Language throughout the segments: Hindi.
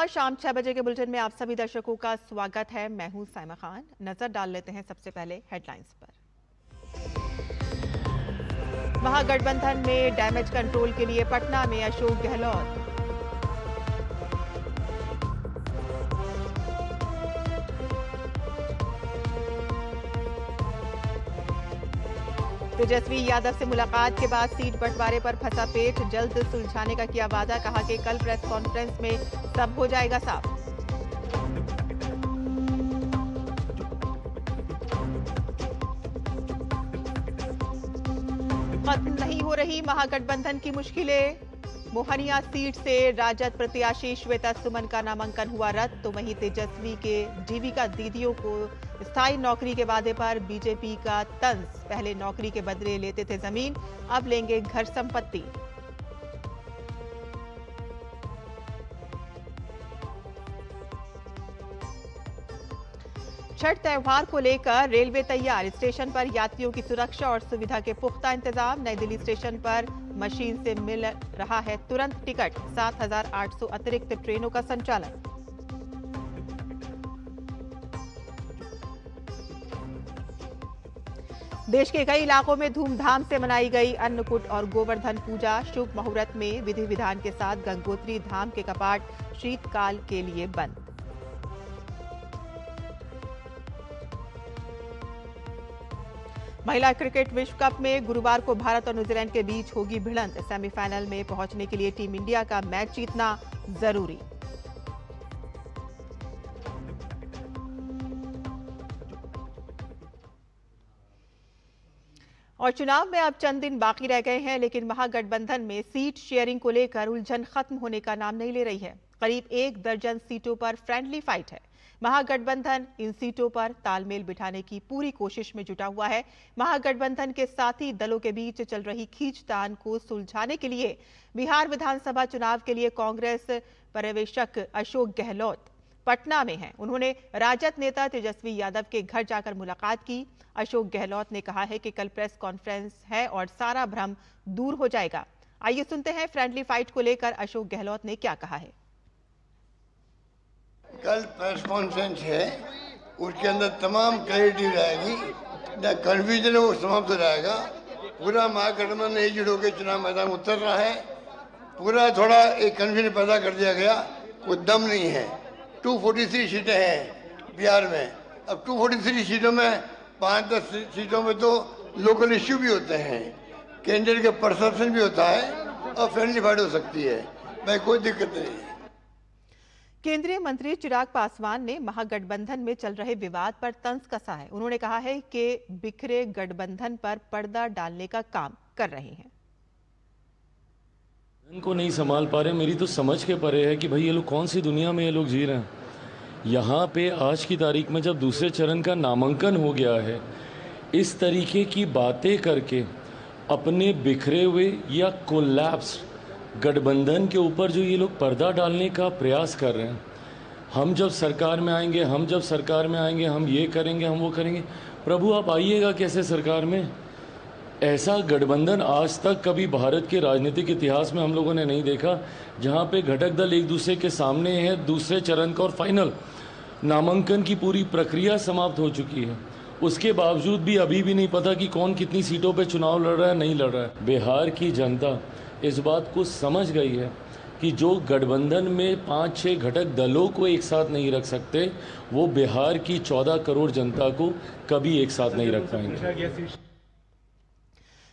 नमस्कार, शाम 6 बजे के बुलेटिन में आप सभी दर्शकों का स्वागत है। मैं हूं साइमा खान। नजर डाल लेते हैं सबसे पहले हेडलाइंस पर। महागठबंधन में डैमेज कंट्रोल के लिए पटना में अशोक गहलोत। तेजस्वी यादव से मुलाकात के बाद सीट बंटवारे पर फंसा पेच, जल्द सुलझाने का किया वादा। कहा कि कल प्रेस कॉन्फ्रेंस में सब हो जाएगा साफ। खत्म नहीं हो रही महागठबंधन की मुश्किलें। मोहनिया सीट से राजद प्रत्याशी श्वेता सुमन का नामांकन हुआ रद्द, तो वहीं तेजस्वी के जीविका दीदियों को स्थायी नौकरी के वादे पर बीजेपी का तंज। पहले नौकरी के बदले लेते थे जमीन, अब लेंगे घर संपत्ति। छठ त्योहार को लेकर रेलवे तैयार, स्टेशन पर यात्रियों की सुरक्षा और सुविधा के पुख्ता इंतजाम। नई दिल्ली स्टेशन पर मशीन से मिल रहा है तुरंत टिकट। 7,800 अतिरिक्त ट्रेनों का संचालन। देश के कई इलाकों में धूमधाम से मनाई गई अन्नकूट और गोवर्धन पूजा। शुभ मुहूर्त में विधि विधान के साथ गंगोत्री धाम के कपाट शीतकाल के लिए बंद। महिला क्रिकेट विश्व कप में गुरुवार को भारत और न्यूजीलैंड के बीच होगी भिड़ंत। सेमीफाइनल में पहुंचने के लिए टीम इंडिया का मैच जीतना जरूरी। और चुनाव में अब चंद दिन बाकी रह गए हैं, लेकिन महागठबंधन में सीट शेयरिंग को लेकर उलझन खत्म होने का नाम नहीं ले रही है। करीब 1 दर्जन सीटों पर फ्रेंडली फाइट है। महागठबंधन इन सीटों पर तालमेल बिठाने की पूरी कोशिश में जुटा हुआ है। महागठबंधन के साथी दलों के बीच चल रही खींचतान को सुलझाने के लिए बिहार विधानसभा चुनाव के लिए कांग्रेस पर्यवेक्षक अशोक गहलोत पटना में हैं। उन्होंने राजद नेता तेजस्वी यादव के घर जाकर मुलाकात की। अशोक गहलोत ने कहा है कि कल प्रेस कॉन्फ्रेंस है और सारा भ्रम दूर हो जाएगा। आइए सुनते हैं फ्रेंडली फाइट को लेकर अशोक गहलोत ने क्या कहा है। कल प्रेस कॉन्फ्रेंस है, उसके अंदर तमाम क्लैरिटी रहेगी, न कन्फ्यूजन है वो समाप्त हो जाएगा। पूरा महागठबंधन एकजुट होकर चुनाव मैदान में उतर रहा है। पूरा थोड़ा एक कन्फ्यूजन पैदा कर दिया गया, वो दम नहीं है। 243 सीटें हैं बिहार में। अब 243 सीटों में 5-10 सीटों में तो लोकल इश्यू भी होते हैं, कैंडिडेट का परसेप्शन भी होता है और फ्रेंडली फाइट हो सकती है। मैं कोई दिक्कत नहीं। केंद्रीय मंत्री चिराग पासवान ने महागठबंधन में चल रहे विवाद पर तंज कसा है। उन्होंने कहा है कि बिखरे गठबंधन पर पर्दा डालने का काम कर रहे हैं। इनको नहीं संभाल पा रहे। मेरी तो समझ के परे है कि भाई ये लोग कौन सी दुनिया में ये लोग जी रहे हैं। यहाँ पे आज की तारीख में जब दूसरे चरण का नामांकन हो गया है, इस तरीके की बातें करके अपने बिखरे हुए या कोलैप्स गठबंधन के ऊपर जो ये लोग पर्दा डालने का प्रयास कर रहे हैं, हम जब सरकार में आएंगे, हम जब सरकार में आएंगे, हम ये करेंगे, हम वो करेंगे। प्रभु आप आइएगा कैसे सरकार में? ऐसा गठबंधन आज तक कभी भारत के राजनीतिक इतिहास में हम लोगों ने नहीं देखा, जहाँ पे घटक दल एक दूसरे के सामने है। दूसरे चरण का और फाइनल नामांकन की पूरी प्रक्रिया समाप्त हो चुकी है, उसके बावजूद भी अभी भी नहीं पता कि कौन कितनी सीटों पे चुनाव लड़ रहा है, नहीं लड़ रहा है। बिहार की जनता इस बात को समझ गई है कि जो गठबंधन में 5-6 घटक दलों को एक साथ नहीं रख सकते, वो बिहार की 14 करोड़ जनता को कभी एक साथ नहीं रख पाएंगे।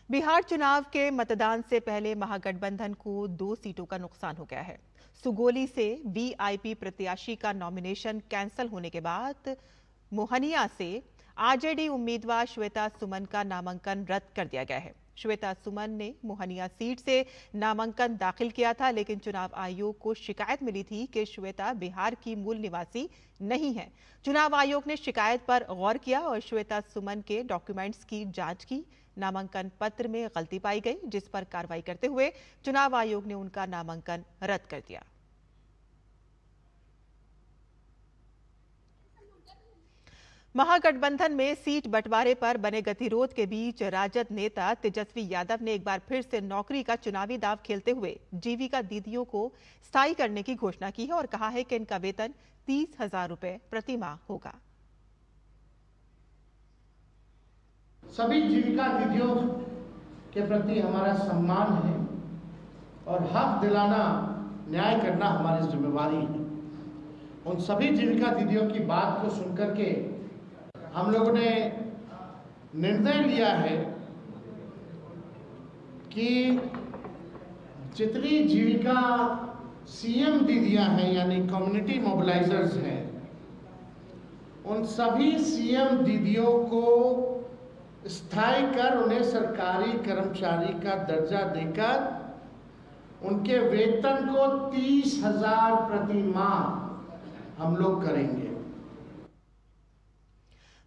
बिहार चुनाव के मतदान से पहले महागठबंधन को 2 सीटों का नुकसान हो गया है। सुगोली से वीआईपी प्रत्याशी का नॉमिनेशन कैंसिल होने के बाद मोहनिया से आरजेडी उम्मीदवार श्वेता सुमन का नामांकन रद्द कर दिया गया है। श्वेता सुमन ने मोहनिया सीट से नामांकन दाखिल किया था, लेकिन चुनाव आयोग को शिकायत मिली थी कि श्वेता बिहार की मूल निवासी नहीं है। चुनाव आयोग ने शिकायत पर गौर किया और श्वेता सुमन के डॉक्यूमेंट्स की जांच की। नामांकन पत्र में गलती पाई गई, जिस पर कार्रवाई करते हुए चुनाव आयोग ने उनका नामांकन रद्द कर दिया। महागठबंधन में सीट बंटवारे पर बने गतिरोध के बीच राजद नेता तेजस्वी यादव ने एक बार फिर से नौकरी का चुनावी दांव खेलते हुए जीविका दीदियों को स्थायी करने की घोषणा की है और कहा है कि इनका वेतन 30,000 रुपए प्रति माह होगा। सभी जीविका दीदियों के प्रति हमारा सम्मान है और हक दिलाना, न्याय करना हमारी जिम्मेवारी है। उन सभी जीविका दीदियों की बात को सुनकर के हम लोगों ने निर्णय लिया है कि जितनी जीविका सीएम दीदियां हैं यानी कम्युनिटी मोबिलाइजर्स हैं, उन सभी सीएम दीदियों को स्थायी कर उन्हें सरकारी कर्मचारी का दर्जा देकर उनके वेतन को 30,000 प्रति माह हम लोग करेंगे।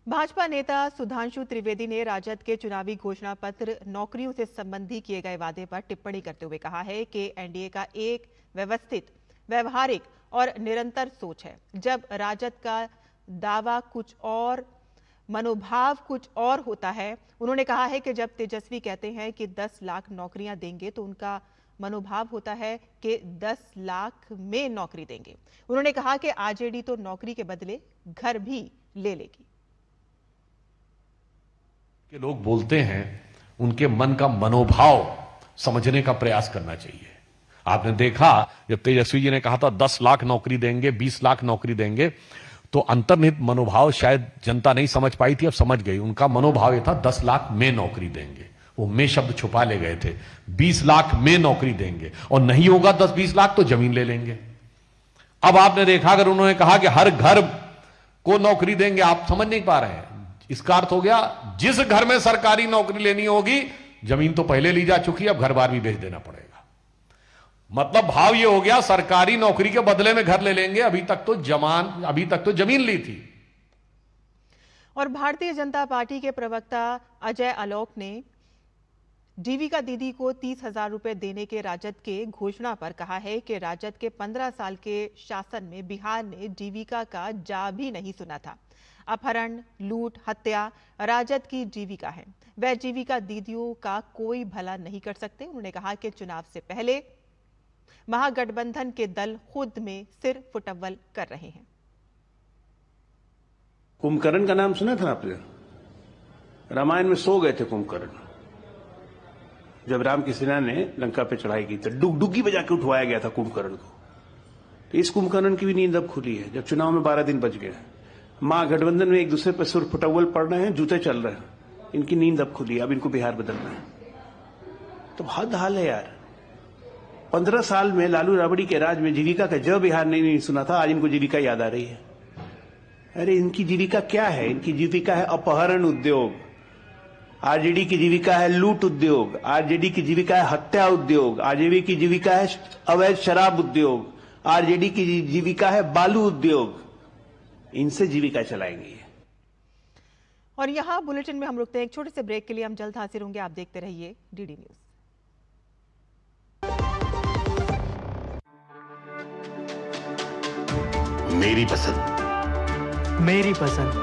भाजपा नेता सुधांशु त्रिवेदी ने राजद के चुनावी घोषणा पत्र नौकरियों से संबंधी किए गए वादे पर टिप्पणी करते हुए कहा है कि एनडीए का एक व्यवस्थित, व्यवहारिक और निरंतर सोच है। जब राजद का दावा कुछ और, मनोभाव कुछ और होता है। उन्होंने कहा है कि जब तेजस्वी कहते हैं कि 10 लाख नौकरियां देंगे तो उनका मनोभाव होता है कि 10 लाख में नौकरी देंगे। उन्होंने कहा कि आरजेडी तो नौकरी के बदले घर भी ले लेगी। के लोग बोलते हैं, उनके मन का मनोभाव समझने का प्रयास करना चाहिए। आपने देखा जब तेजस्वी जी ने कहा था 10 लाख नौकरी देंगे, 20 लाख नौकरी देंगे, तो अंतर्निहित मनोभाव शायद जनता नहीं समझ पाई थी, अब समझ गई। उनका मनोभाव यह था 10 लाख में नौकरी देंगे, वो में शब्द छुपा ले गए थे। 20 लाख में नौकरी देंगे और नहीं होगा 10-20 लाख तो जमीन ले लेंगे। अब आपने देखा अगर उन्होंने कहा कि हर घर को नौकरी देंगे, आप समझ नहीं पा रहे हैं। इसका अर्थ हो गया जिस घर में सरकारी नौकरी लेनी होगी, जमीन तो पहले ली जा चुकी है, अब घर बार भी बेच देना पड़ेगा। मतलब भाव ये हो गया सरकारी नौकरी के बदले में घर ले लेंगे, अभी तक तो जमीन ली थी। और भारतीय जनता पार्टी के प्रवक्ता अजय आलोक ने जीविका दीदी को 30,000 रुपए देने के राजद के घोषणा पर कहा है कि राजद के 15 साल के शासन में बिहार ने जीविका का जा भी नहीं सुना था। अपहरण, लूट, हत्या राजद की जीविका है। वह जीविका दीदियों का कोई भला नहीं कर सकते। उन्होंने कहा कि चुनाव से पहले महागठबंधन के दल खुद में सिर फुटअव्वल कर रहे हैं। कुंभकर्ण का नाम सुना था आपने? रामायण में सो गए थे कुंभकर्ण। जब राम की सेना ने लंका पे चढ़ाई की तो डुगडुगी बजा के उठवाया गया था कुंभकर्ण को। तो इस कुंभकर्ण की भी नींद अब खुली है जब चुनाव में 12 दिन बच गए। महागठबंधन में एक दूसरे पर सुर फुटअव्वल पड़ रहे हैं, जूते चल रहे हैं। इनकी नींद अब खुली है, अब इनको बिहार बदलना है। तो हद हाल है यार। 15 साल में लालू राबड़ी के राज में जीविका का जब बिहार नहीं सुना था, आज इनको जीविका याद आ रही है। अरे इनकी जीविका क्या है? इनकी जीविका है अपहरण उद्योग। आरजेडी की जीविका है लूट उद्योग। आरजेडी की जीविका है हत्या उद्योग। आरजेडी की जीविका है अवैध शराब उद्योग। आरजेडी की जीविका है बालू उद्योग। इनसे जीविका चलाएंगे। और यहां बुलेटिन में हम रुकते हैं एक छोटे से ब्रेक के लिए। हम जल्द हाजिर होंगे। आप देखते रहिए डीडी न्यूज। मेरी पसंद, मेरी पसंद,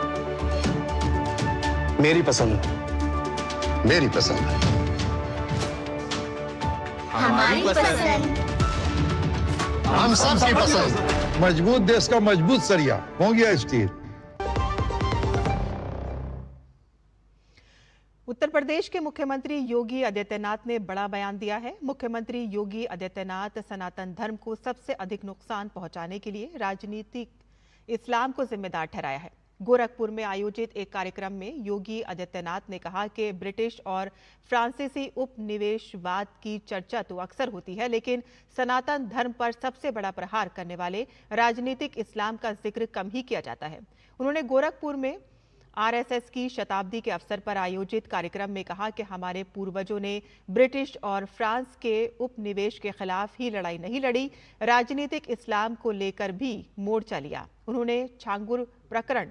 मेरी पसंद, मेरी पसंद, हमारी पसंद, हम सबकी पसंद। मजबूत देश का मजबूत सरिया हो गया स्टील। उत्तर प्रदेश के मुख्यमंत्री योगी आदित्यनाथ ने बड़ा बयान दिया है। मुख्यमंत्री योगी आदित्यनाथ सनातन धर्म को सबसे अधिक नुकसान पहुंचाने के लिए राजनीतिक इस्लाम को जिम्मेदार ठहराया है। गोरखपुर में आयोजित एक कार्यक्रम में योगी आदित्यनाथ ने कहा कि ब्रिटिश और फ्रांसीसी उपनिवेशवाद की चर्चा तो अक्सर होती है, लेकिन सनातन धर्म पर सबसे बड़ा प्रहार करने वाले राजनीतिक इस्लाम का जिक्र कम ही किया जाता है। उन्होंने गोरखपुर में आरएसएस की शताब्दी के अवसर पर आयोजित कार्यक्रम में कहा कि हमारे पूर्वजों ने ब्रिटिश और फ्रांस के उपनिवेश के खिलाफ ही लड़ाई नहीं लड़ी, राजनीतिक इस्लाम को लेकर भी मोर्चा लिया। उन्होंने छांगुर प्रकरण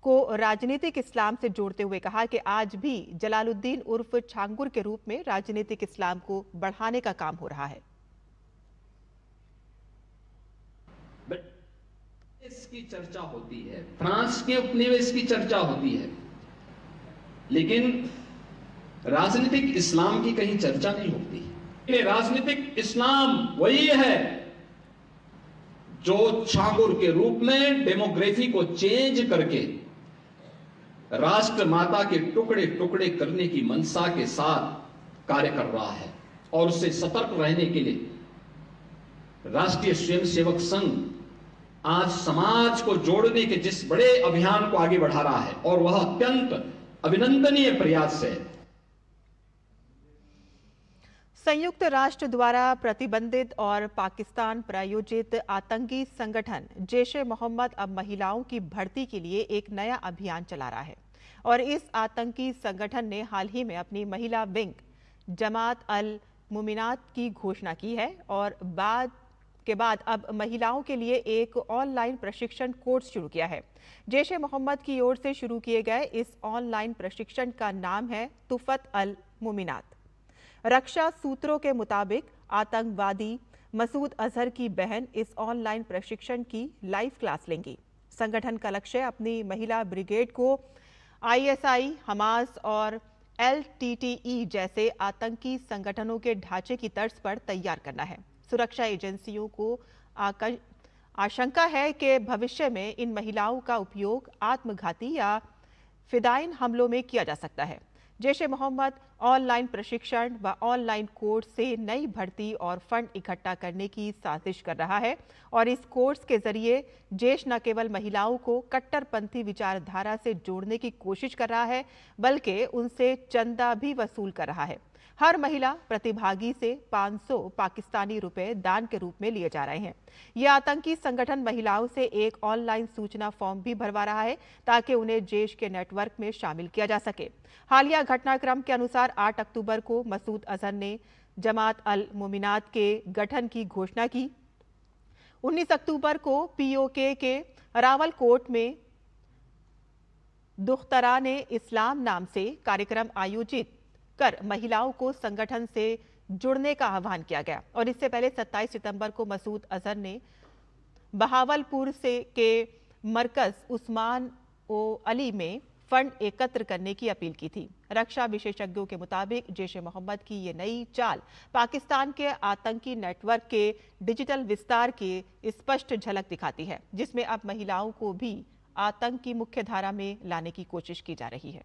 को राजनीतिक इस्लाम से जोड़ते हुए कहा कि आज भी जलालुद्दीन उर्फ छांगुर के रूप में राजनीतिक इस्लाम को बढ़ाने का काम हो रहा है। इसकी चर्चा होती है, फ्रांस के उपनिवेश की चर्चा होती है, लेकिन राजनीतिक इस्लाम की कहीं चर्चा नहीं होती। राजनीतिक इस्लाम वही है जो छागुर के रूप में डेमोग्राफी को चेंज करके राष्ट्र माता के टुकड़े टुकड़े करने की मंशा के साथ कार्य कर रहा है, और उससे सतर्क रहने के लिए राष्ट्रीय स्वयंसेवक संघ आज समाज को जोड़ने के जिस बड़े अभियान को आगे बढ़ा रहा है, और वह अत्यंत अभिनंदनीय प्रयास है। संयुक्त राष्ट्र द्वारा प्रतिबंधित और पाकिस्तान प्रायोजित आतंकी संगठन जैश-ए मोहम्मद अब महिलाओं की भर्ती के लिए एक नया अभियान चला रहा है, और इस आतंकी संगठन ने हाल ही में अपनी महिला विंग जमात अल मुमिनात की घोषणा की है, और बाद अब महिलाओं के लिए एक ऑनलाइन प्रशिक्षण कोर्स शुरू किया है। जैश-ए मोहम्मद की ओर से शुरू किए गए इस ऑनलाइन प्रशिक्षण का नाम है तुफत अल मुमिनात। रक्षा सूत्रों के मुताबिक आतंकवादी मसूद अजहर की बहन इस ऑनलाइन प्रशिक्षण की लाइव क्लास लेंगी। संगठन का लक्ष्य अपनी महिला ब्रिगेड को आईएसआई, हमास और एलटीटीई जैसे आतंकी संगठनों के ढांचे की तर्ज पर तैयार करना है। सुरक्षा एजेंसियों को आशंका है कि भविष्य में इन महिलाओं का उपयोग आत्मघाती या फिदायन हमलों में किया जा सकता है। जैश-ए मोहम्मद ऑनलाइन प्रशिक्षण व ऑनलाइन कोर्स से नई भर्ती और फंड इकट्ठा करने की साजिश कर रहा है, और इस कोर्स के जरिए जैश न केवल महिलाओं को कट्टरपंथी विचारधारा से जोड़ने की कोशिश कर रहा है, बल्कि उनसे चंदा भी वसूल कर रहा है। हर महिला प्रतिभागी से 500 पाकिस्तानी रुपए दान के रूप में लिए जा रहे हैं। यह आतंकी संगठन महिलाओं से एक ऑनलाइन सूचना फॉर्म भी भरवा रहा है, ताकि उन्हें जैश के नेटवर्क में शामिल किया जा सके। हालिया घटनाक्रम के अनुसार 8 अक्टूबर को मसूद अजहर ने जमात अल मुमिनात के गठन की घोषणा की। 19 अक्टूबर को पीओके के रावलकोट में दुख्तराने इस्लाम नाम से कार्यक्रम आयोजित कर महिलाओं को संगठन से जुड़ने का आह्वान किया गया, और इससे पहले 27 सितंबर को मसूद अजहर ने बहावलपुर के मरकज उस्मान ओ अली में फंड एकत्र करने की अपील की थी। रक्षा विशेषज्ञों के मुताबिक जैश-ए मोहम्मद की ये नई चाल पाकिस्तान के आतंकी नेटवर्क के डिजिटल विस्तार की स्पष्ट झलक दिखाती है, जिसमें अब महिलाओं को भी आतंक की मुख्य धारा में लाने की कोशिश की जा रही है।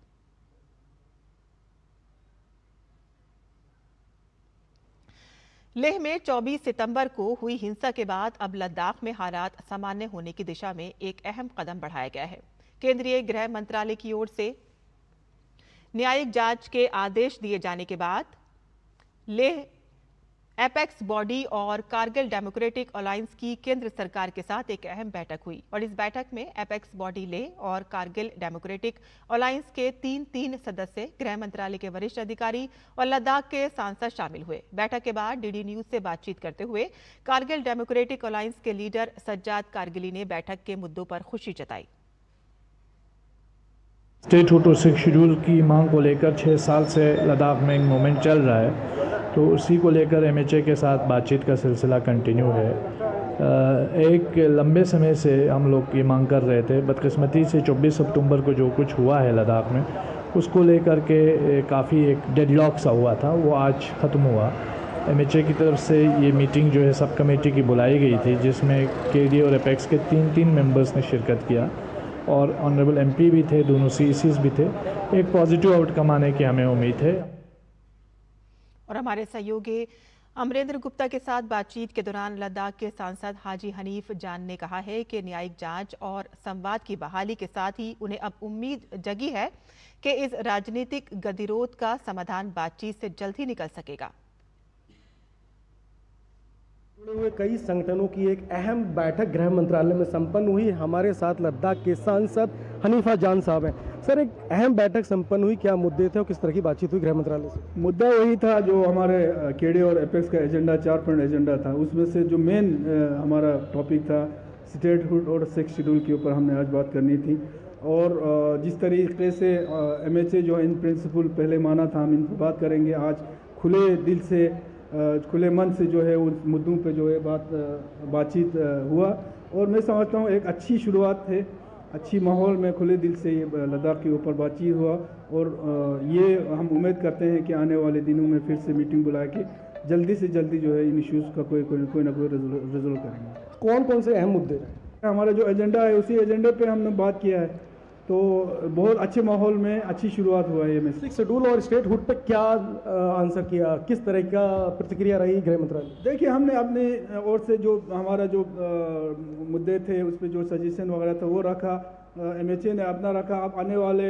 लेह में 24 सितंबर को हुई हिंसा के बाद अब लद्दाख में हालात सामान्य होने की दिशा में एक अहम कदम बढ़ाया गया है। केंद्रीय गृह मंत्रालय की ओर से न्यायिक जांच के आदेश दिए जाने के बाद लेह एपेक्स बॉडी और कारगिल डेमोक्रेटिक अलायंस की केंद्र सरकार के साथ एक अहम बैठक हुई, और इस बैठक में एपेक्स बॉडी लेह और कारगिल डेमोक्रेटिक अलायंस के तीन सदस्य, गृह मंत्रालय के वरिष्ठ अधिकारी और लद्दाख के सांसद शामिल हुए। बैठक के बाद डीडी न्यूज से बातचीत करते हुए कारगिल डेमोक्रेटिक अलायंस के लीडर सज्जाद कारगिली ने बैठक के मुद्दों पर खुशी जताई। स्टेट हुड और 6 शेड्यूल की मांग को लेकर 6 साल से लद्दाख में एक मूवमेंट चल रहा है, तो उसी को लेकर एमएचए के साथ बातचीत का सिलसिला कंटिन्यू है। एक लंबे समय से हम लोग ये मांग कर रहे थे। बदकिस्मती से 24 अक्टूबर को जो कुछ हुआ है लद्दाख में, उसको लेकर के काफ़ी एक डेडलॉक सा हुआ था, वो आज ख़त्म हुआ। एमएचए की तरफ से ये मीटिंग जो है सब कमेटी की बुलाई गई थी, जिसमें केडी और एपेक्स के तीन मेंबर्स ने शिरकत किया, और ऑनरेबल एमपी भी थे, दोनों सीईसीज भी थे। एक पॉजिटिव आउटकम आने की हमें उम्मीद है। और हमारे सहयोगी अमरेंद्र गुप्ता के साथ बातचीत के दौरान लद्दाख के सांसद हाजी हनीफ जान ने कहा है कि न्यायिक जांच और संवाद की बहाली के साथ ही उन्हें अब उम्मीद जगी है कि इस राजनीतिक गतिरोध का समाधान बातचीत से जल्द ही निकल सकेगा। जुड़े हुए कई संगठनों की एक अहम बैठक गृह मंत्रालय में संपन्न हुई। हमारे साथ लद्दाख के सांसद हनीफा जान साहब हैं। सर, एक अहम बैठक संपन्न हुई, क्या मुद्दे थे और किस तरह की बातचीत हुई गृह मंत्रालय से? मुद्दा वही था जो हमारे केडे और एपेक्स का एजेंडा 4 पॉइंट एजेंडा था। उसमें से जो मेन हमारा टॉपिक था स्टेटहुड और 6 शेड्यूल के ऊपर हमने आज बात करनी थी, और जिस तरीके से एमएचए जो इन प्रिंसिपल पहले माना था, हम इन पर बात करेंगे। आज खुले दिल से खुले मन से जो है उन मुद्दों पे जो है बातचीत हुआ, और मैं समझता हूँ एक अच्छी शुरुआत है, अच्छी माहौल में खुले दिल से ये लद्दाख के ऊपर बातचीत हुआ और ये हम उम्मीद करते हैं कि आने वाले दिनों में फिर से मीटिंग बुला के जल्दी से जल्दी जो है इन इश्यूज़ का कोई ना कोई रिजोल्व करेंगे। कौन कौन से अहम मुद्दे हैं? हमारा जो एजेंडा है उसी एजेंडे पे हमने बात किया है, तो बहुत अच्छे माहौल में अच्छी शुरुआत हुआ है। ये में 6 शेड्यूल और स्टेटहुड पे क्या आंसर किया, किस तरह का प्रतिक्रिया रही गृह मंत्रालय? देखिए, हमने अपने ओर से जो हमारा जो मुद्दे थे उस पर जो सजेशन वगैरह था वो रखा, MHA ने अपना रखा। अब आने वाले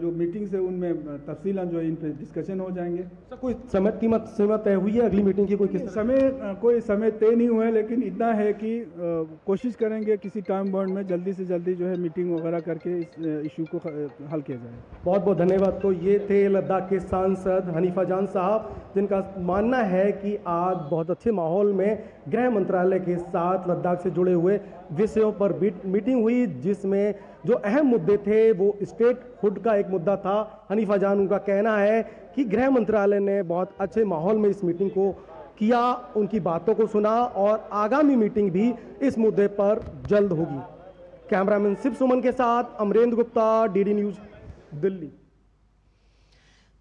जो मीटिंग्स है उनमें तफसीलन जो है इन पे डिस्कशन हो जाएंगे। सर, कोई समय सीमा तय हुई है अगली मीटिंग की? कोई समय तय नहीं हुआ है, लेकिन इतना है कि कोशिश करेंगे किसी टाइम बाउंड में जल्दी से जल्दी जो है मीटिंग वगैरह करके इस इशू को हल किया जाए। बहुत बहुत धन्यवाद। तो ये थे लद्दाख के सांसद हनीफा जान साहब, जिनका मानना है कि आज बहुत अच्छे माहौल में गृह मंत्रालय के साथ लद्दाख से जुड़े हुए विषयों पर मीटिंग हुई, जिसमें जो अहम मुद्दे थे वो स्टेटहुड का एक मुद्दा था। हनीफा जान, उनका कहना है कि गृह मंत्रालय ने बहुत अच्छे माहौल में इस मीटिंग को किया, उनकी बातों को सुना और आगामी मीटिंग भी इस मुद्दे पर जल्द होगी। कैमरामैन शिव सुमन के साथ अमरेंद्र गुप्ता, DD न्यूज, दिल्ली।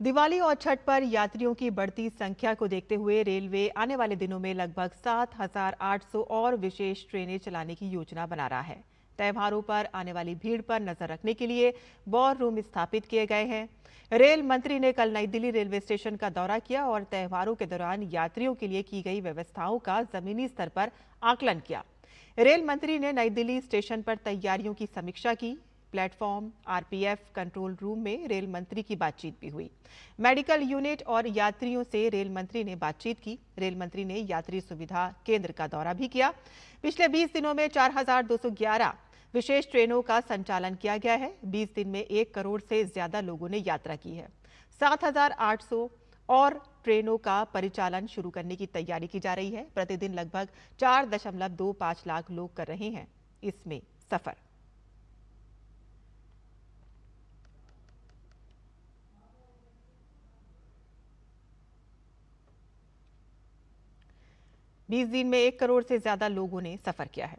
दिवाली और छठ पर यात्रियों की बढ़ती संख्या को देखते हुए रेलवे आने वाले दिनों में लगभग 7,800 और विशेष ट्रेनें चलाने की योजना बना रहा है। त्योहारों पर आने वाली भीड़ पर नजर रखने के लिए वॉर रूम स्थापित किए गए हैं। रेल मंत्री ने कल नई दिल्ली रेलवे स्टेशन का दौरा किया और त्योहारों के दौरान यात्रियों के लिए की गई व्यवस्थाओं का जमीनी स्तर पर आकलन किया। रेल मंत्री ने नई दिल्ली स्टेशन पर तैयारियों की समीक्षा की। प्लेटफॉर्म RPF कंट्रोल रूम में रेल मंत्री की बातचीत भी हुई। मेडिकल यूनिट और यात्रियों से रेल मंत्री ने बातचीत की। रेल मंत्री ने यात्री सुविधा केंद्र का दौरा भी किया। पिछले 20 दिनों में 4,211 विशेष ट्रेनों का संचालन किया गया है। 20 दिन में 1 करोड़ से ज्यादा लोगों ने यात्रा की है। 7,800 और ट्रेनों का परिचालन शुरू करने की तैयारी की जा रही है। प्रतिदिन लगभग 4.25 लाख लोग कर रहे हैं इसमें सफर। बीस दिन में 1 करोड़ से ज्यादा लोगों ने सफर किया है।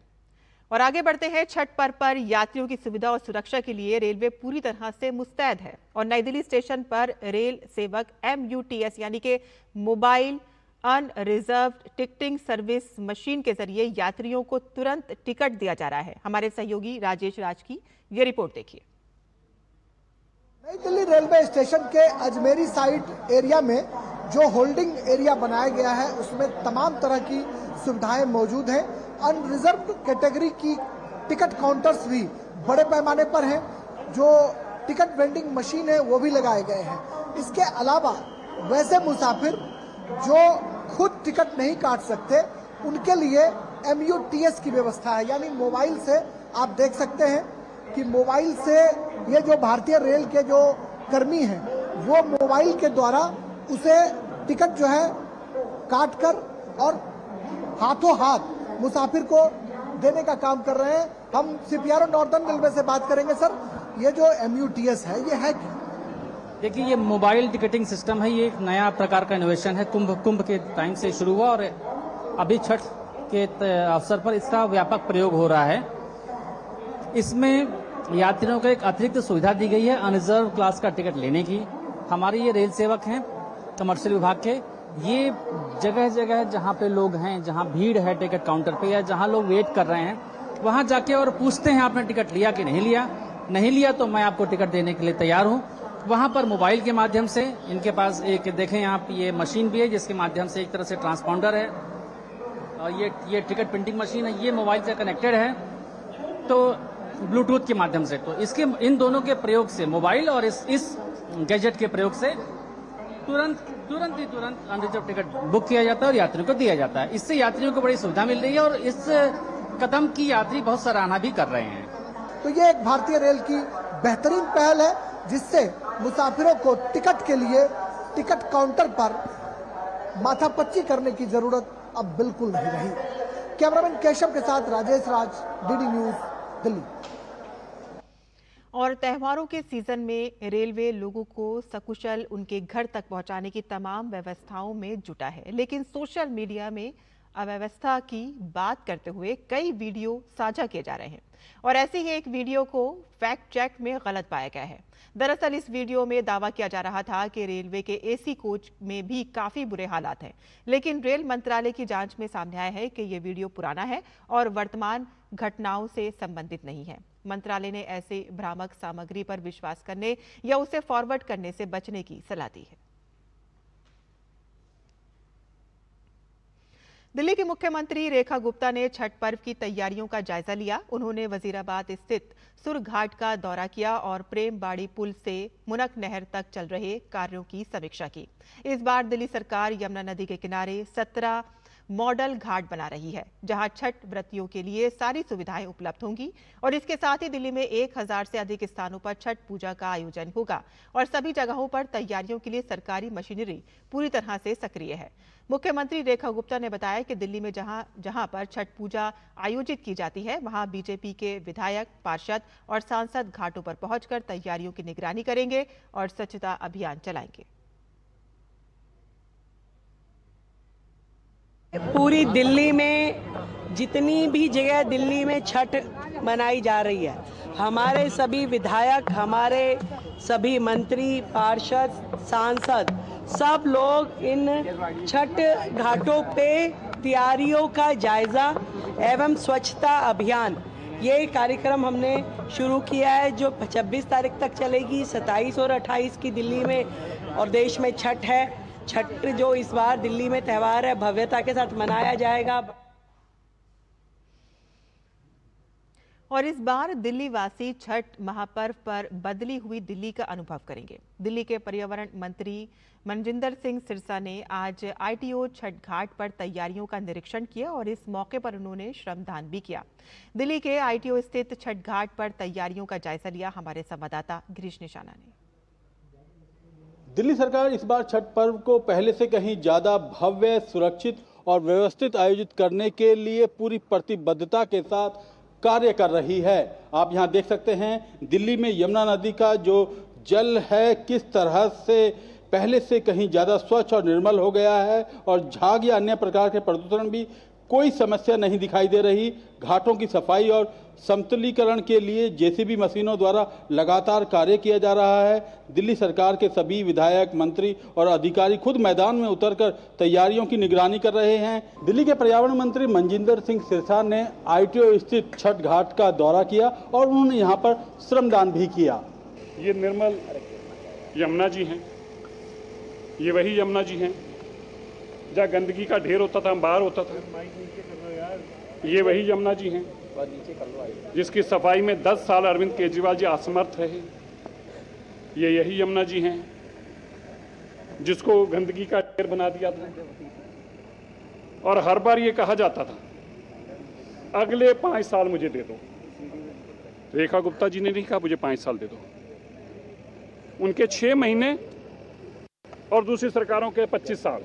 और आगे बढ़ते हैं, छठ पर्व पर यात्रियों की सुविधा और सुरक्षा के लिए रेलवे पूरी तरह से मुस्तैद है और नई दिल्ली स्टेशन पर रेल सेवक MUTS यानी कि mobile unreserved ticketing service machine के जरिए यात्रियों को तुरंत टिकट दिया जा रहा है। हमारे सहयोगी राजेश राज की ये रिपोर्ट देखिए। नई दिल्ली रेलवे स्टेशन के अजमेरी साइड एरिया में जो होल्डिंग एरिया बनाया गया है उसमें तमाम तरह की सुविधाएं मौजूद हैं। अनरिजर्व्ड कैटेगरी की टिकट काउंटर्स भी बड़े पैमाने पर हैं। जो टिकट वेंडिंग मशीन है वो भी लगाए गए हैं। इसके अलावा वैसे मुसाफिर जो खुद टिकट नहीं काट सकते उनके लिए MUTS की व्यवस्था है, यानी मोबाइल से आप देख सकते हैं कि मोबाइल से ये जो भारतीय रेल के जो कर्मी हैं वो मोबाइल के द्वारा उसे टिकट जो है काट कर और हाथों हाथ मुसाफिर को देने का काम कर रहे हैं। हम CPRO नॉर्दर्न रेलवे से बात करेंगे। सर, ये जो MUTS है ये है क्या? देखिए, ये मोबाइल टिकटिंग सिस्टम है। ये एक नया प्रकार का इनोवेशन है। कुंभ के टाइम से शुरू हुआ और अभी छठ के अवसर पर इसका व्यापक प्रयोग हो रहा है। इसमें यात्रियों को एक अतिरिक्त सुविधा दी गई है अनरिजर्व क्लास का टिकट लेने की। हमारे ये रेल सेवक हैं कमर्शियल विभाग के, ये जगह जगह जहाँ पे लोग हैं, जहाँ भीड़ है टिकट काउंटर पे या जहाँ लोग वेट कर रहे हैं, वहाँ जाके और पूछते हैं आपने टिकट लिया कि नहीं लिया। नहीं लिया तो मैं आपको टिकट देने के लिए तैयार हूँ। वहाँ पर मोबाइल के माध्यम से इनके पास एक देखें आप ये मशीन भी है जिसके माध्यम से एक तरह से ट्रांसपॉन्डर है और ये टिकट प्रिंटिंग मशीन है। ये मोबाइल से कनेक्टेड है तो ब्लूटूथ के माध्यम से। तो इसके इन दोनों के प्रयोग से, मोबाइल और इस गैजेट के प्रयोग से तुरंत अनरिजर्व टिकट बुक किया जाता है और यात्रियों को दिया जाता है। इससे यात्रियों को बड़ी सुविधा मिल रही है और इस कदम की यात्री बहुत सराहना भी कर रहे हैं। तो ये एक भारतीय रेल की बेहतरीन पहल है जिससे मुसाफिरों को टिकट के लिए टिकट काउंटर पर माथापच्ची करने की जरूरत अब बिल्कुल नहीं रही। कैमरामैन केशव के साथ राजेश राज, DD न्यूज, दिल्ली। और त्योहारों के सीजन में रेलवे लोगों को सकुशल उनके घर तक पहुंचाने की तमाम व्यवस्थाओं में जुटा है, लेकिन सोशल मीडिया में अव्यवस्था की बात करते हुए कई वीडियो साझा किए जा रहे हैं और ऐसे ही एक वीडियो को फैक्ट चेक में गलत पाया गया है। दरअसल इस वीडियो में दावा किया जा रहा था कि रेलवे के एसी कोच में भी काफी बुरे हालात हैं, लेकिन रेल मंत्रालय की जांच में सामने आया है कि ये वीडियो पुराना है और वर्तमान घटनाओं से संबंधित नहीं है। मंत्रालय ने ऐसे भ्रामक सामग्री पर विश्वास करने या उसे फॉरवर्ड करने से बचने की सलाह दी है। दिल्ली की मुख्यमंत्री रेखा गुप्ता ने छठ पर्व की तैयारियों का जायजा लिया। उन्होंने वजीराबाद स्थित सुर घाट का दौरा किया और प्रेमबाड़ी पुल से मुनक नहर तक चल रहे कार्यों की समीक्षा की। इस बार दिल्ली सरकार यमुना नदी के किनारे 17 मॉडल घाट बना रही है, जहां छठ व्रतियों के लिए सारी सुविधाएं उपलब्ध होंगी और इसके साथ ही दिल्ली में 1000 से अधिक स्थानों पर छठ पूजा का आयोजन होगा और सभी जगहों पर तैयारियों के लिए सरकारी मशीनरी पूरी तरह से सक्रिय है। मुख्यमंत्री रेखा गुप्ता ने बताया कि दिल्ली में जहां पर छठ पूजा आयोजित की जाती है, वहां बीजेपी के विधायक, पार्षद और सांसद घाटों पर पहुंचकर तैयारियों की निगरानी करेंगे और स्वच्छता अभियान चलाएंगे। पूरी दिल्ली में जितनी भी जगह दिल्ली में छठ मनाई जा रही है, हमारे सभी विधायक, हमारे सभी मंत्री, पार्षद, सांसद, सब लोग इन छठ घाटों पे तैयारियों का जायजा एवं स्वच्छता अभियान, ये कार्यक्रम हमने शुरू किया है जो 26 तारीख तक चलेगी। 27 और 28 की दिल्ली में और देश में छठ है। छठ जो इस बार दिल्ली में त्यौहार है, भव्यता के साथ मनाया जाएगा। और इस बार दिल्ली वासी छठ महापर्व पर बदली हुई दिल्ली का अनुभव करेंगे। दिल्ली के पर्यावरण मंत्री मनजिंदर सिंह सिरसा ने आज ITO छठ घाट पर तैयारियों का निरीक्षण किया और इस मौके पर उन्होंने श्रमदान भी किया। दिल्ली के ITO स्थित छठ घाट पर तैयारियों का जायजा लिया हमारे संवाददाता गिरीश निशाना ने। दिल्ली सरकार इस बार छठ पर्व को पहले से कहीं ज्यादा भव्य, सुरक्षित और व्यवस्थित आयोजित करने के लिए पूरी प्रतिबद्धता के साथ कार्य कर रही है। आप यहां देख सकते हैं दिल्ली में यमुना नदी का जो जल है किस तरह से पहले से कहीं ज़्यादा स्वच्छ और निर्मल हो गया है और झाग या अन्य प्रकार के प्रदूषण भी कोई समस्या नहीं दिखाई दे रही। घाटों की सफाई और समतलीकरण के लिए JCB मशीनों द्वारा लगातार कार्य किया जा रहा है। दिल्ली सरकार के सभी विधायक, मंत्री और अधिकारी खुद मैदान में उतरकर तैयारियों की निगरानी कर रहे हैं। दिल्ली के पर्यावरण मंत्री मनजिंदर सिंह सिरसा ने ITO स्थित छठ घाट का दौरा किया और उन्होंने यहाँ पर श्रमदान भी किया। ये निर्मल यमुना जी हैं, ये वही यमुना जी हैं जहाँ गंदगी का ढेर होता था, बाहर होता था। ये वही यमुना जी हैं जिसकी सफाई में 10 साल अरविंद केजरीवाल जी असमर्थ रहे। ये यही यमुना जी हैं जिसको गंदगी का ढेर बना दिया था और हर बार ये कहा जाता था अगले 5 साल मुझे दे दो। रेखा गुप्ता जी ने नहीं कहा मुझे 5 साल दे दो, उनके 6 महीने और दूसरी सरकारों के 25 साल।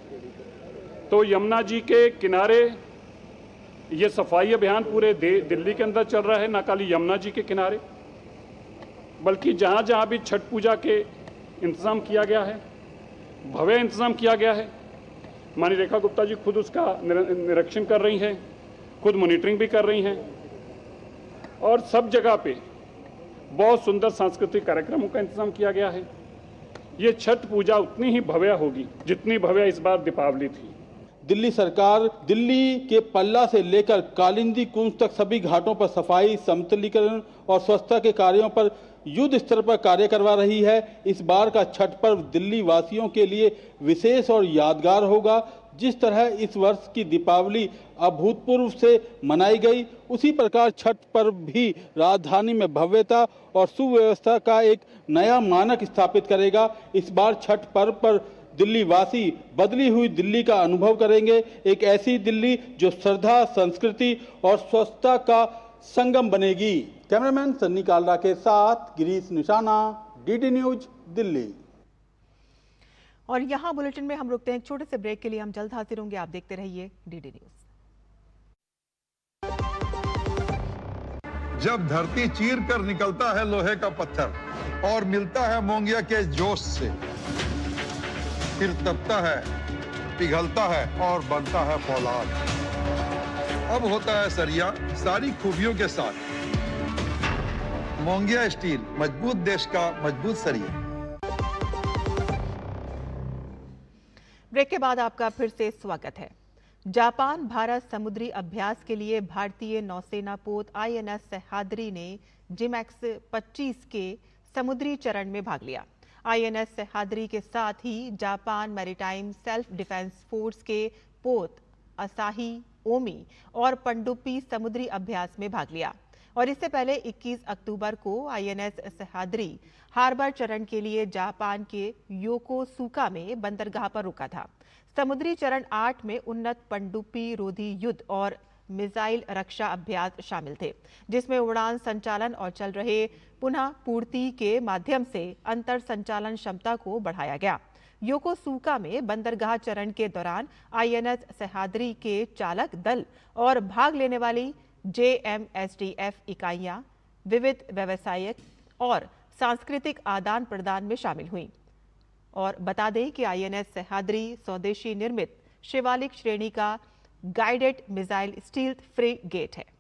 तो यमुना जी के किनारे ये सफाई अभियान पूरे दिल्ली के अंदर चल रहा है, न खाली यमुना जी के किनारे बल्कि जहाँ जहाँ भी छठ पूजा के इंतज़ाम किया गया है, भव्य इंतज़ाम किया गया है। माननीय रेखा गुप्ता जी खुद उसका निरीक्षण कर रही हैं, खुद मॉनिटरिंग भी कर रही हैं और सब जगह पे बहुत सुंदर सांस्कृतिक कार्यक्रमों का इंतज़ाम किया गया है। ये छठ पूजा उतनी ही भव्य होगी जितनी भव्य इस बार दीपावली थी। दिल्ली सरकार दिल्ली के पल्ला से लेकर कालिंदी कुंज तक सभी घाटों पर सफाई, समतलीकरण और स्वच्छता के कार्यों पर युद्ध स्तर पर कार्य करवा रही है। इस बार का छठ पर्व दिल्ली वासियों के लिए विशेष और यादगार होगा। जिस तरह इस वर्ष की दीपावली अभूतपूर्व से मनाई गई, उसी प्रकार छठ पर्व भी राजधानी में भव्यता और सुव्यवस्था का एक नया मानक स्थापित करेगा। इस बार छठ पर्व पर दिल्ली वासी बदली हुई दिल्ली का अनुभव करेंगे, एक ऐसी दिल्ली जो श्रद्धा, संस्कृति और स्वच्छता का संगम बनेगी। कैमरामैन सन्नी कालरा के साथ गिरीश निशाना, DD न्यूज, दिल्ली। और यहाँ बुलेटिन में हम रुकते हैं एक छोटे से ब्रेक के लिए। हम जल्द हाजिर होंगे, आप देखते रहिए DD न्यूज। जब धरती चीर कर निकलता है लोहे का पत्थर और मिलता है मोंगिया के जोश से, फिर तपता है, पिघलता है और बनता है फौलाद। अब होता है सरिया सारी खूबियों के साथ। मोंगिया स्टील, मजबूत देश का मजबूत सरिया। ब्रेक के बाद आपका फिर से स्वागत है। जापान भारत समुद्री अभ्यास के लिए भारतीय नौसेना पोत INS सह्याद्री ने जिमैक्स 25 के समुद्री चरण में भाग लिया। INS सह्याद्री के साथ ही Japan maritime self defence force के पोत असाही, ओमी और पनडुब्बी समुद्री अभ्यास में भाग लिया। और इससे पहले 21 अक्टूबर को INS सह्याद्री हार्बर चरण के लिए जापान के योकोसुका में बंदरगाह पर रुका था। समुद्री चरण 8 में उन्नत पनडुब्बी रोधी युद्ध और मिसाइल रक्षा अभ्यास शामिल थे, जिसमें उड़ान संचालन और चल रहे पुनः पूर्ति के माध्यम से अंतर संचालन क्षमता को बढ़ाया गया। योकोसुका में बंदरगाह चरण के दौरान INS सह्याद्री के चालक दल और भाग लेने वाली JMSDF इकाइयां विविध व्यावसायिक और सांस्कृतिक आदान प्रदान में शामिल हुई। और बता दें कि INS सह्याद्री स्वदेशी निर्मित शिवालिक श्रेणी का गाइडेड मिसाइल स्टील्थ फ्रिगेट है।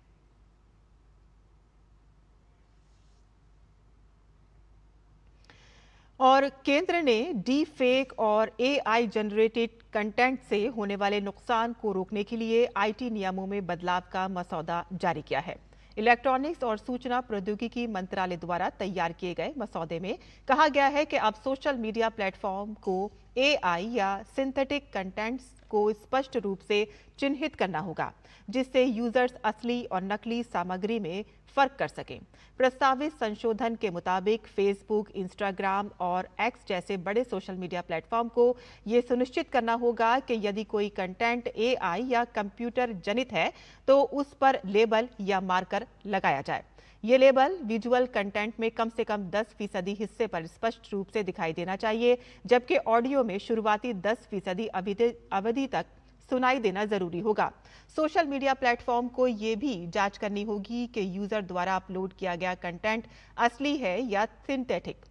और केंद्र ने डी फेक और AI जनरेटेड कंटेंट से होने वाले नुकसान को रोकने के लिए IT नियमों में बदलाव का मसौदा जारी किया है। इलेक्ट्रॉनिक्स और सूचना प्रौद्योगिकी मंत्रालय द्वारा तैयार किए गए मसौदे में कहा गया है कि अब सोशल मीडिया प्लेटफॉर्म को AI या सिंथेटिक कंटेंट्स को स्पष्ट रूप से चिन्हित करना होगा, जिससे यूजर्स असली और नकली सामग्री में फर्क कर सकें। प्रस्तावित संशोधन के मुताबिक फेसबुक, इंस्टाग्राम और एक्स जैसे बड़े सोशल मीडिया प्लेटफॉर्म को ये सुनिश्चित करना होगा कि यदि कोई कंटेंट AI या कंप्यूटर जनित है तो उस पर लेबल या मार्कर लगाया जाए। ये लेबल विजुअल कंटेंट में कम से कम 10% हिस्से पर स्पष्ट रूप से दिखाई देना चाहिए, जबकि ऑडियो में शुरुआती 10% अवधि तक सुनाई देना जरूरी होगा। सोशल मीडिया प्लेटफॉर्म को ये भी जांच करनी होगी कि यूजर द्वारा अपलोड किया गया कंटेंट असली है या सिंथेटिक।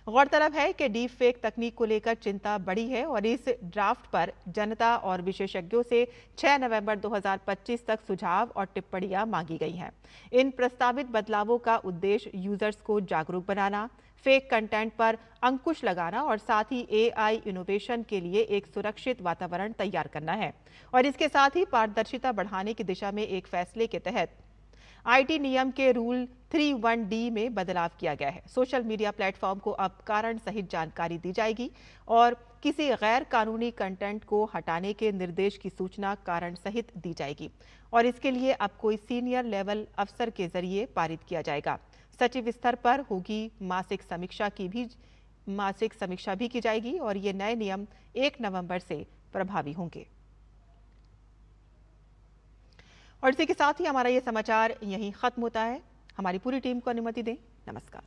गौरतलब है कि डीप फेक तकनीक को लेकर चिंता बढ़ी है और इस ड्राफ्ट पर जनता और विशेषज्ञों से 6 नवंबर 2025 तक सुझाव और टिप्पणियां मांगी गई हैं। इन प्रस्तावित बदलावों का उद्देश्य यूजर्स को जागरूक बनाना, फेक कंटेंट पर अंकुश लगाना और साथ ही AI इनोवेशन के लिए एक सुरक्षित वातावरण तैयार करना है। और इसके साथ ही पारदर्शिता बढ़ाने की दिशा में एक फैसले के तहत IT नियम के रूल 31D में बदलाव किया गया है। सोशल मीडिया प्लेटफॉर्म को अब कारण सहित जानकारी दी जाएगी और किसी गैर कानूनी कंटेंट को हटाने के निर्देश की सूचना कारण सहित दी जाएगी और इसके लिए अब कोई सीनियर लेवल अफसर के जरिए पारित किया जाएगा। सचिव स्तर पर होगी मासिक समीक्षा भी की जाएगी और ये नए नियम 1 नवंबर से प्रभावी होंगे। और इसी के साथ ही हमारा ये समाचार यहीं खत्म होता है। हमारी पूरी टीम को अनुमति दें। नमस्कार।